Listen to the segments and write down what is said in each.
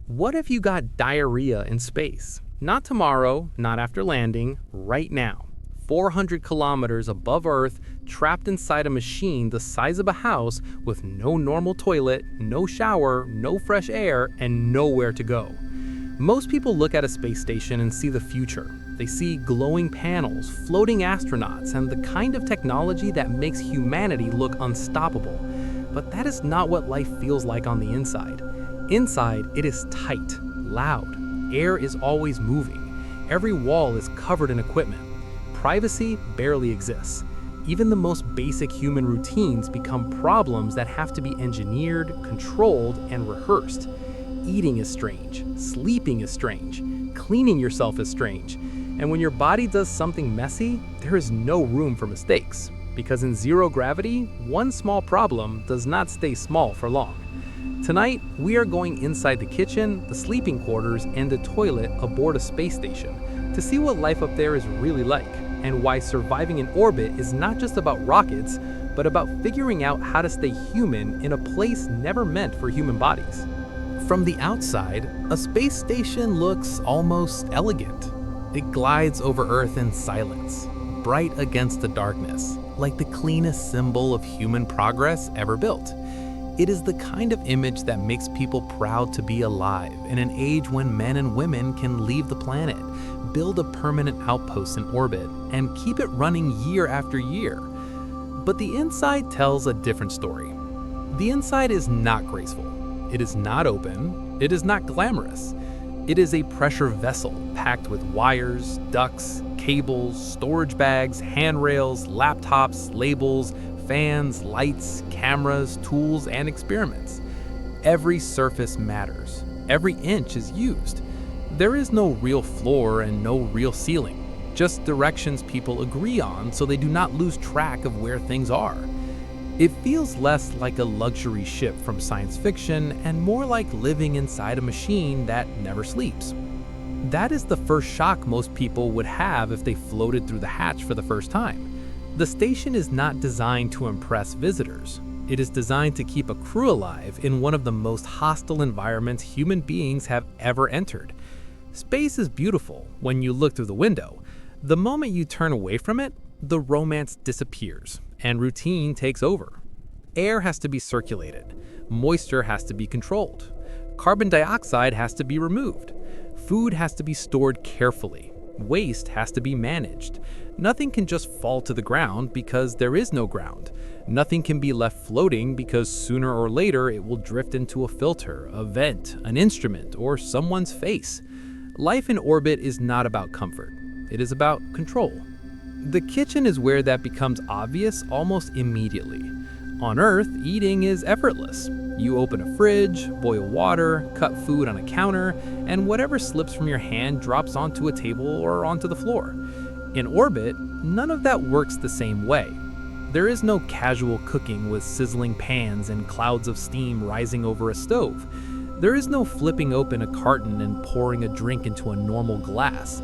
What if you got diarrhea in space? Not tomorrow, not after landing, right now. 400 kilometers above Earth, trapped inside a machine the size of a house with no normal toilet, no shower, no fresh air, and nowhere to go. Most people look at a space station and see the future. They see glowing panels, floating astronauts, and the kind of technology that makes humanity look unstoppable. But that is not what life feels like on the inside. Inside, it is tight, loud. Air is always moving. Every wall is covered in equipment. Privacy barely exists. Even the most basic human routines become problems that have to be engineered, controlled, and rehearsed. Eating is strange. Sleeping is strange. Cleaning yourself is strange. And when your body does something messy, there is no room for mistakes. Because in zero gravity, one small problem does not stay small for long. Tonight, we are going inside the kitchen, the sleeping quarters, and the toilet aboard a space station to see what life up there is really like, and why surviving in orbit is not just about rockets, but about figuring out how to stay human in a place never meant for human bodies. From the outside, a space station looks almost elegant. It glides over Earth in silence, bright against the darkness, like the cleanest symbol of human progress ever built. It is the kind of image that makes people proud to be alive in an age when men and women can leave the planet, build a permanent outpost in orbit, and keep it running year after year. But the inside tells a different story. The inside is not graceful. It is not open. It is not glamorous. It is a pressure vessel packed with wires, ducts, cables, storage bags, handrails, laptops, labels, fans, lights, cameras, tools, and experiments. Every surface matters. Every inch is used. There is no real floor and no real ceiling, just directions people agree on so they do not lose track of where things are. It feels less like a luxury ship from science fiction and more like living inside a machine that never sleeps. That is the first shock most people would have if they floated through the hatch for the first time. The station is not designed to impress visitors. It is designed to keep a crew alive in one of the most hostile environments human beings have ever entered. Space is beautiful when you look through the window. The moment you turn away from it, the romance disappears and routine takes over. Air has to be circulated. Moisture has to be controlled. Carbon dioxide has to be removed. Food has to be stored carefully. Waste has to be managed. Nothing can just fall to the ground because there is no ground. Nothing can be left floating because sooner or later it will drift into a filter, a vent, an instrument, or someone's face. Life in orbit is not about comfort. It is about control. The kitchen is where that becomes obvious almost immediately. On Earth, eating is effortless. You open a fridge, boil water, cut food on a counter, and whatever slips from your hand drops onto a table or onto the floor. In orbit, none of that works the same way. There is no casual cooking with sizzling pans and clouds of steam rising over a stove. There is no flipping open a carton and pouring a drink into a normal glass.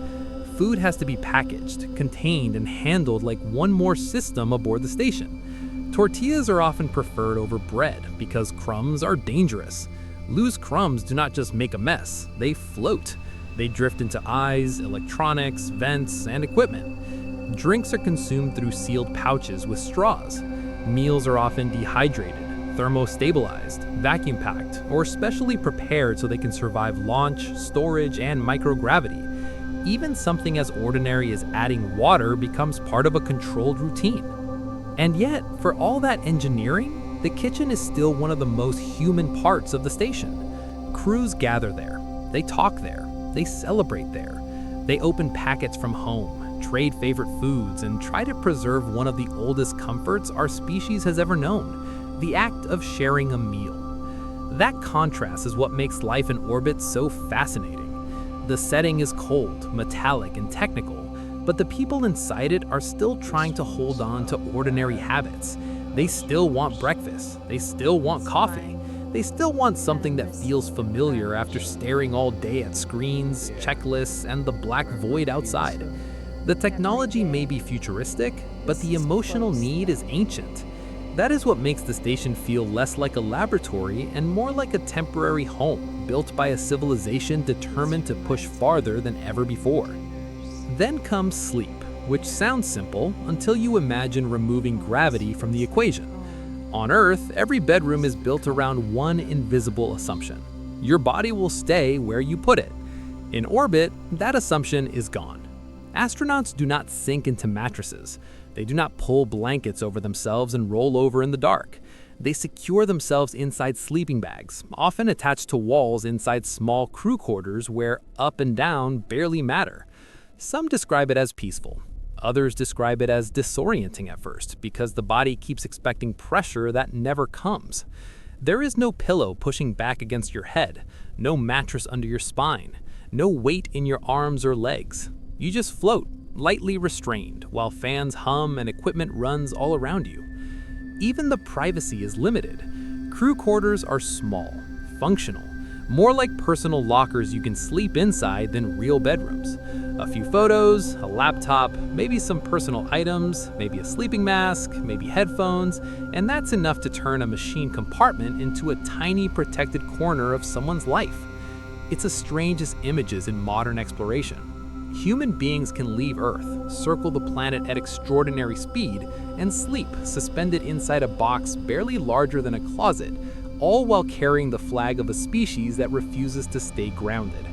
Food has to be packaged, contained, and handled like one more system aboard the station. Tortillas are often preferred over bread because crumbs are dangerous. Loose crumbs do not just make a mess, they float. They drift into eyes, electronics, vents, and equipment. Drinks are consumed through sealed pouches with straws. Meals are often dehydrated, thermostabilized, vacuum-packed, or specially prepared so they can survive launch, storage, and microgravity. Even something as ordinary as adding water becomes part of a controlled routine. And yet, for all that engineering, the kitchen is still one of the most human parts of the station. Crews gather there. They talk there. They celebrate there. They open packets from home, trade favorite foods, and try to preserve one of the oldest comforts our species has ever known, the act of sharing a meal. That contrast is what makes life in orbit so fascinating. The setting is cold, metallic, and technical, but the people inside it are still trying to hold on to ordinary habits. They still want breakfast. They still want coffee. They still want something that feels familiar after staring all day at screens, checklists, and the black void outside. The technology may be futuristic, but the emotional need is ancient. That is what makes the station feel less like a laboratory and more like a temporary home built by a civilization determined to push farther than ever before. Then comes sleep, which sounds simple until you imagine removing gravity from the equation. On Earth, every bedroom is built around one invisible assumption: your body will stay where you put it. In orbit, that assumption is gone. Astronauts do not sink into mattresses. They do not pull blankets over themselves and roll over in the dark. They secure themselves inside sleeping bags, often attached to walls inside small crew quarters where up and down barely matter. Some describe it as peaceful. Others describe it as disorienting at first because the body keeps expecting pressure that never comes. There is no pillow pushing back against your head, no mattress under your spine, no weight in your arms or legs. You just float, lightly restrained, while fans hum and equipment runs all around you. Even the privacy is limited. Crew quarters are small, functional, more like personal lockers you can sleep inside than real bedrooms. A few photos, a laptop, maybe some personal items, maybe a sleeping mask, maybe headphones, and that's enough to turn a machine compartment into a tiny protected corner of someone's life. It's the strangest images in modern exploration. Human beings can leave Earth, circle the planet at extraordinary speed, and sleep suspended inside a box barely larger than a closet, all while carrying the flag of a species that refuses to stay grounded.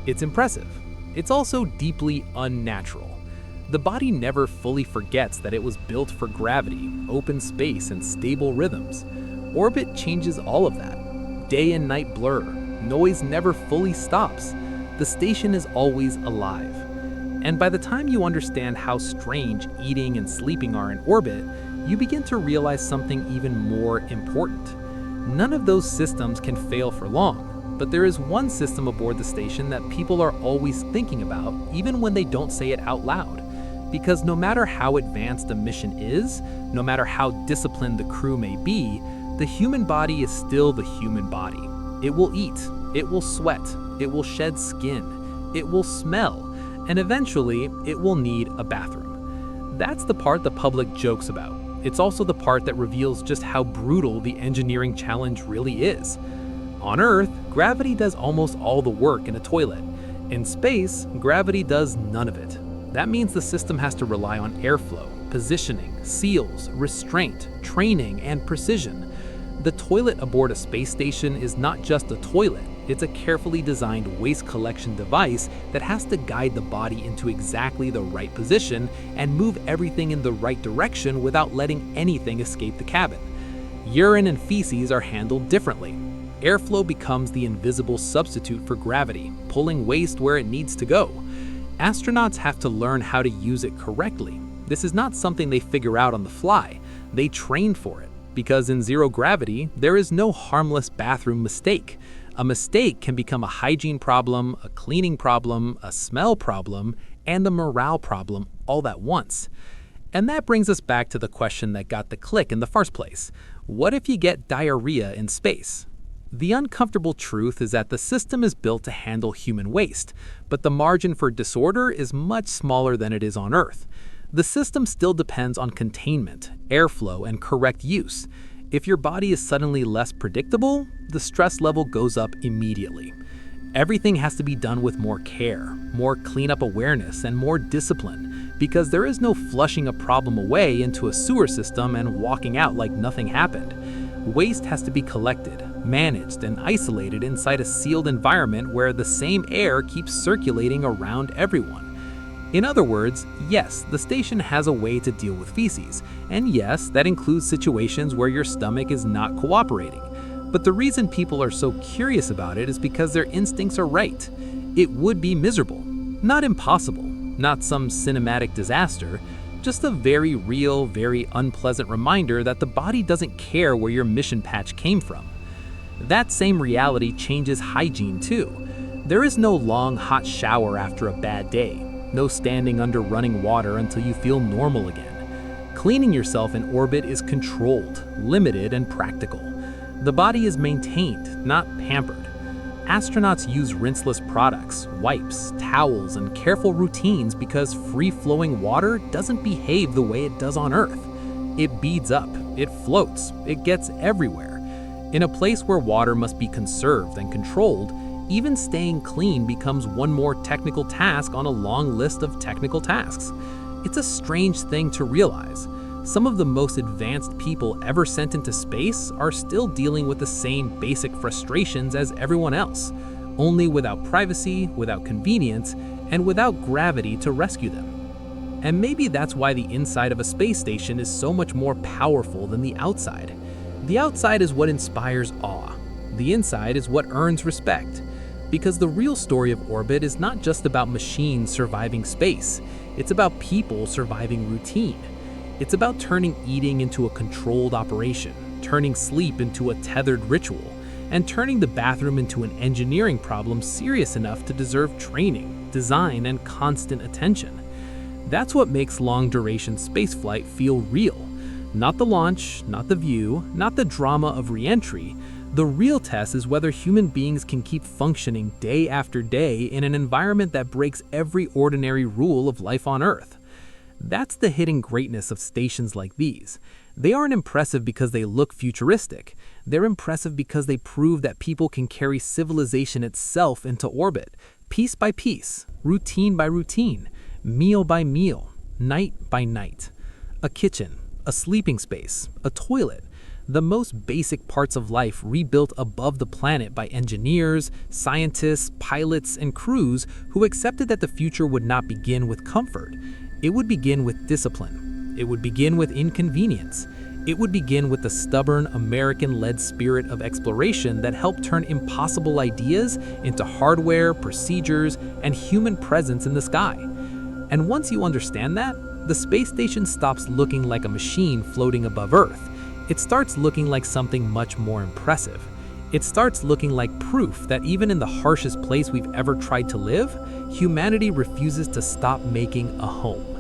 It's impressive. It's also deeply unnatural. The body never fully forgets that it was built for gravity, open space, and stable rhythms. Orbit changes all of that. Day and night blur. Noise never fully stops. The station is always alive. And by the time you understand how strange eating and sleeping are in orbit, you begin to realize something even more important. None of those systems can fail for long, but there is one system aboard the station that people are always thinking about, even when they don't say it out loud. Because no matter how advanced a mission is, no matter how disciplined the crew may be, the human body is still the human body. It will eat, it will sweat, it will shed skin, it will smell, and eventually it will need a bathroom. That's the part the public jokes about. It's also the part that reveals just how brutal the engineering challenge really is. On Earth, gravity does almost all the work in a toilet. In space, gravity does none of it. That means the system has to rely on airflow, positioning, seals, restraint, training, and precision. The toilet aboard a space station is not just a toilet. It's a carefully designed waste collection device that has to guide the body into exactly the right position and move everything in the right direction without letting anything escape the cabin. Urine and feces are handled differently. Airflow becomes the invisible substitute for gravity, pulling waste where it needs to go. Astronauts have to learn how to use it correctly. This is not something they figure out on the fly. They train for it, because in zero gravity, there is no harmless bathroom mistake. A mistake can become a hygiene problem, a cleaning problem, a smell problem, and a morale problem all at once. And that brings us back to the question that got the click in the first place. What if you get diarrhea in space? The uncomfortable truth is that the system is built to handle human waste, but the margin for disorder is much smaller than it is on Earth. The system still depends on containment, airflow, and correct use. If your body is suddenly less predictable, the stress level goes up immediately. Everything has to be done with more care, more cleanup awareness, and more discipline, because there is no flushing a problem away into a sewer system and walking out like nothing happened. Waste has to be collected, managed, and isolated inside a sealed environment where the same air keeps circulating around everyone. In other words, yes, the station has a way to deal with feces, and yes, that includes situations where your stomach is not cooperating. But the reason people are so curious about it is because their instincts are right. It would be miserable, not impossible, not some cinematic disaster, just a very real, very unpleasant reminder that the body doesn't care where your mission patch came from. That same reality changes hygiene too. There is no long hot shower after a bad day. No standing under running water until you feel normal again. Cleaning yourself in orbit is controlled, limited, and practical. The body is maintained, not pampered. Astronauts use rinseless products, wipes, towels, and careful routines because free-flowing water doesn't behave the way it does on Earth. It beads up, it floats, it gets everywhere. In a place where water must be conserved and controlled, even staying clean becomes one more technical task on a long list of technical tasks. It's a strange thing to realize. Some of the most advanced people ever sent into space are still dealing with the same basic frustrations as everyone else, only without privacy, without convenience, and without gravity to rescue them. And maybe that's why the inside of a space station is so much more powerful than the outside. The outside is what inspires awe. The inside is what earns respect. Because the real story of orbit is not just about machines surviving space, it's about people surviving routine. It's about turning eating into a controlled operation, turning sleep into a tethered ritual, and turning the bathroom into an engineering problem serious enough to deserve training, design, and constant attention. That's what makes long-duration spaceflight feel real. Not the launch, not the view, not the drama of re-entry. The real test is whether human beings can keep functioning day after day in an environment that breaks every ordinary rule of life on Earth. That's the hidden greatness of stations like these. They aren't impressive because they look futuristic. They're impressive because they prove that people can carry civilization itself into orbit, piece by piece, routine by routine, meal by meal, night by night. A kitchen, a sleeping space, a toilet, the most basic parts of life rebuilt above the planet by engineers, scientists, pilots, and crews who accepted that the future would not begin with comfort. It would begin with discipline. It would begin with inconvenience. It would begin with the stubborn American-led spirit of exploration that helped turn impossible ideas into hardware, procedures, and human presence in the sky. And once you understand that, the space station stops looking like a machine floating above Earth. It starts looking like something much more impressive. It starts looking like proof that even in the harshest place we've ever tried to live, humanity refuses to stop making a home.